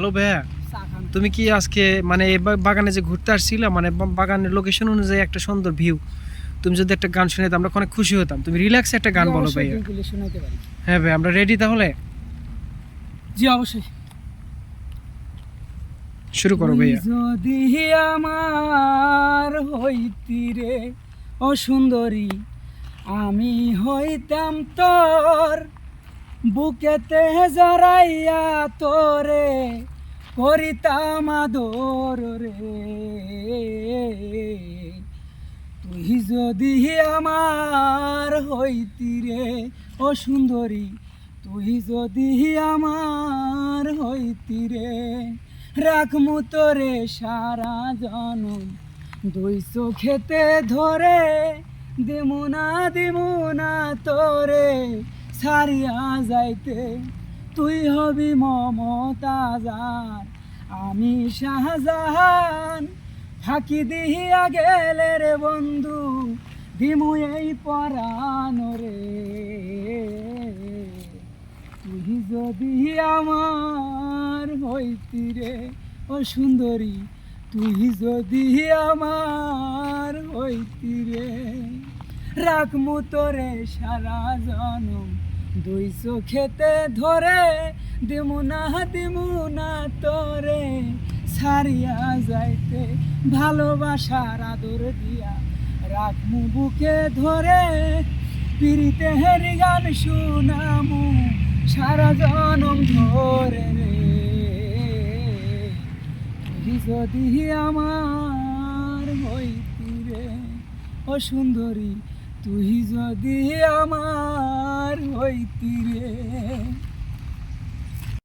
Hello ভাইয়া, তুমি কি আজকে মানে বাগানে যে ঘুরতে আসছিলা, মানে বাগানের লোকেশন অনুযায়ী একটা সুন্দর ভিউ, তুমি যদি একটা গান শুনে আমরা অনেক খুশি হতাম। তুমি রিল্যাক্সে একটা গান বলো ভাইয়া। হ্যাঁ ভাই, আমরা রেডি তাহলে? জি অবশ্যই, শুরু করো ভাইয়া। যদি আমার হইতি রে ও সুন্দরী, আমি হইতাম তোর বুকেতে জড়াইয়া তোরে করিতাম আদর রে। তুই যদি আমার হইতি রে ও সুন্দরী, তুই যদি আমার হইতি রে, রাখমু তোরে সারা জনম দুই চোখেতে ধরে, দিমুনা তোরে ছাড়িয়া যাইতে। তুই হবি মমতাজার, আমি শাহজাহান, ফাঁকি দিহিয়া গেলে রে বন্ধু, দিমু এই পরাণ রে। তুই যদি আমার হইতি রে ও সুন্দরী, তুই যদি আমার হইতি রে, রাখমু তোরে সারা জনম দুই চোখেতে ধরে, দিমুনা তোরে ছাড়িয়া যাইতে। ভালোবাসার আদর দিয়া রাখমু বুকে ধরে, পিরিতের গান শুনামু সারা জনম ধরে রে। তুই যদি আমার হইতি রে ও সুন্দরী, তুই যদি আমার হইতি রে।